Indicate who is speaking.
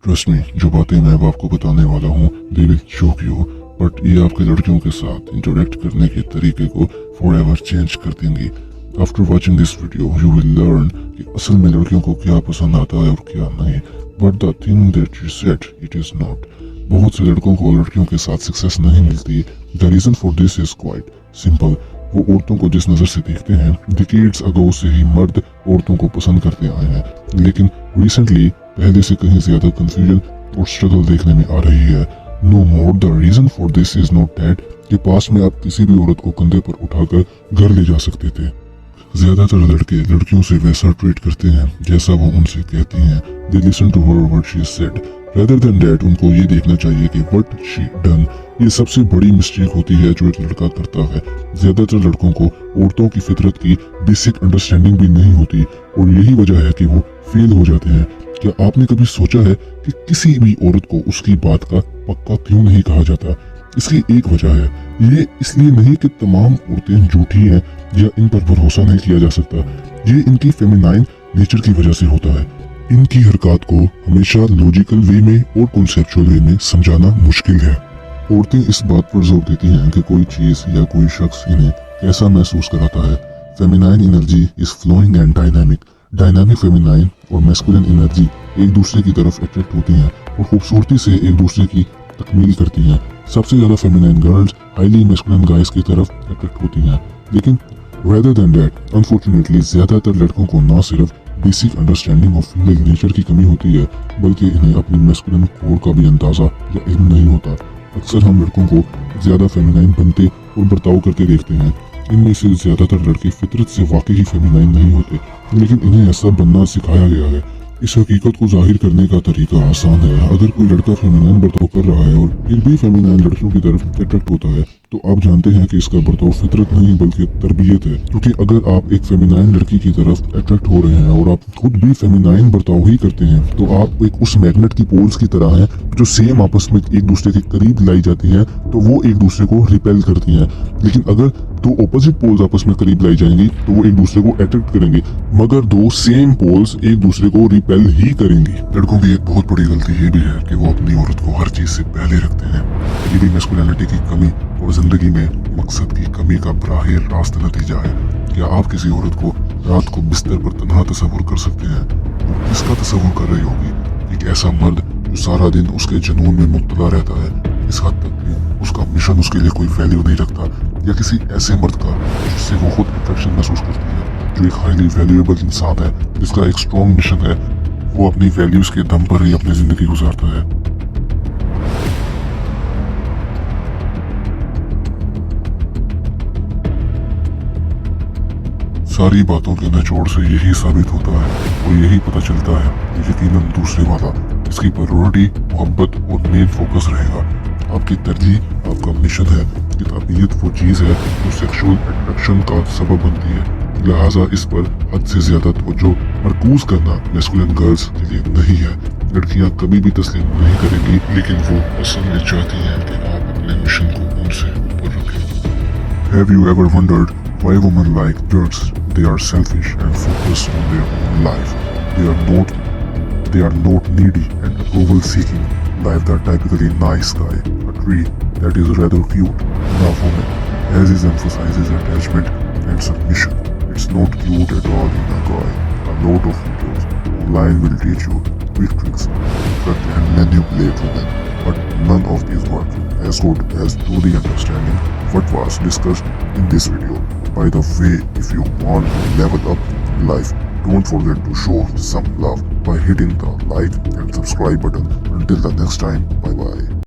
Speaker 1: Trust me, जो बातें मैं अब आपको बताने वाला हूँ they will shock you, but ये आपके लड़कियों के साथ इंटरेक्ट करने के तरीके को फॉरएवर चेंज कर देंगी। After watching this video you will learn कि असल में लड़कियों को क्या पसंद आता है और क्या नहीं, but the thing that you said it is not. बहुत से लड़कों को लड़कियों के साथ सक्सेस नहीं मिलती। The reason for this is quite simple. वो औरतों को जिस नजर से देखते हैं, डिकेड्स अगो से ही मर्द औरतों को पसंद करते आए हैं, लेकिन रिसेंटली पहले से कहीं ज्यादा कंफ्यूजन और स्ट्रगल देखने में आ रही है। No more the reason for this is not that कि पास में आप किसी भी औरत को कंधे पर उठाकर घर ले जा सकते थे। ज्यादातर लड़के लड़कियों से वैसा ट्रीट करते हैं जैसा वो उनसे कहती हैं। They listen to her what she said rather than that. उनको ये देखना चाहिए कि व्हाट शी डन। ये सबसे बड़ी मिस्टेक होती है जो एक लड़का करता है। ज्यादातर लड़कों को औरतों की फितरत की बेसिक अंडरस्टैंडिंग भी नहीं होती और यही वजह है कि वो फेल हो जाते हैं। क्या आपने कभी सोचा है कि किसी भी औरत को उसकी बात का पक्का क्यों नहीं कहा जाता? इसकी एक वजह है, ये इसलिए नहीं कि तमाम औरतें झूठी हैं या इन पर भरोसा नहीं किया जा सकता। ये इनकी फेमिनाइन नेचर की वजह से होता है। इनकी हरकत को हमेशा लॉजिकल वे में और कॉन्सेप्चुअल वे में समझाना मुश्किल है। औरतें इस बात पर जोर देती हैं कि कोई चीज या कोई शख्स इन्हें कैसा महसूस कराता है। Feminine energy is flowing and dynamic. Dynamic feminine और मैस्कुलिन एनर्जी एक दूसरे की तरफ अट्रैक्ट होती हैं और खूबसूरती से एक दूसरे की तकमील करती हैं। सबसे ज्यादा feminine girls highly masculine guys की तरफ अट्रैक्ट होती हैं, लेकिन रेदर देन दैट अनफॉर्चुनेटली ज्यादातर लड़कों को न सिर्फ basic understanding of female nature की कमी होती है, बल्कि इन्हें अपनी मैस्कुलिन कोर का भी अंदाजा या इल्म नहीं होता। अक्सर हम लड़कों को ज्यादा फेमिनाइन बनते और बर्ताव करते देखते हैं। इनमें से ज्यादातर लड़के फितरत से वाकई ही फेमिनाइन नहीं होते, लेकिन इन्हें ऐसा बनना सिखाया गया है। इस हकीकत को जाहिर करने का तरीका आसान है। अगर कोई लड़का फेमिनाइन बर्ताव कर रहा है और फिर भी फेमिनाइन लड़कियों की तरफ अट्रैक्ट होता है, तो आप जानते हैं कि इसका बर्ताव फितरत नहीं बल्कि तरबियत है। क्योंकि अगर आप एक फेमिनाइन लड़की की तरफ अट्रैक्ट हो रहे हैं और आप खुद भी फेमिनाइन बर्ताव ही करते हैं, तो आप एक उस मैग्नेट की पोल्स की तरह हैं जो सेम आपस में एक दूसरे के करीब लाई जाती हैं, तो वो एक दूसरे को रिपेल करती हैं। लेकिन अगर दो ऑपोजिट पोल्स आपस में करीब लाई जाएंगी तो वो एक दूसरे को अट्रैक्ट करेंगे, मगर दो सेम पोल्स एक दूसरे को रिपेल ही करेंगी। लड़कों की एक बहुत बड़ी गलती ये भी है कि वो अपनी औरत को हर चीज से पहले रखते हैं। ये भी मैस्कुलिनिटी की कमी और जिंदगी में मकसद की कमी का बराह रास्त नतीजा है। क्या आप किसी औरत को रात को बिस्तर पर तन्हा तस्वुर कर सकते हैं? वो किसका तस्वुर कर रही होगी? एक ऐसा मर्द जो सारा दिन उसके जुनून में मुब्तला रहता है, इस हद तक कि उसका मिशन उसके लिए कोई वैल्यू नहीं रखता, या किसी ऐसे मर्द का जिससे वो खुद अट्रैक्शन महसूस करती है, जो एक हाईली वैल्यूएबल इंसान है, जिसका एक स्ट्रॉन्ग मिशन है, वो अपनी वैल्यूज के दम पर ही अपनी जिंदगी गुजारता है। सारी बातों के निचोड़ से यही साबित होता है और यही पता चलता है कि यकीनन दूसरे वाला इसकी प्रायोरिटी मोहब्बत और मेन फोकस रहेगा। आपकी तरजीह आपका मिशन है। किताबियत वो चीज है जो सेक्सुअल अट्रैक्शन का सबब बनती है, लिहाजा इस पर हद से ज्यादा तवज्जो मरकूज करना मैस्कुलिन गर्ल्स के लिए नहीं है। लड़कियां कभी भी तस्लीम नहीं करेंगी, लेकिन वो असल में चाहती हैं कि आप अपने मिशन को उनसे ऊपर रखें। Have you ever wondered why women like girls? They are selfish and focused on their own life. They are not needy and approval seeking like the typically nice guy, a tree that is rather cute. Now woman, as is emphasizes attachment and submission. It's not cute at all in a guy. A lot of videos online will teach you quick tricks to attract and manipulate women, but none of these work as good as truly understanding what was discussed in this video. By the way, if you want to level up in life, don't forget to show some love by hitting the like and subscribe button. Until the next time, bye bye.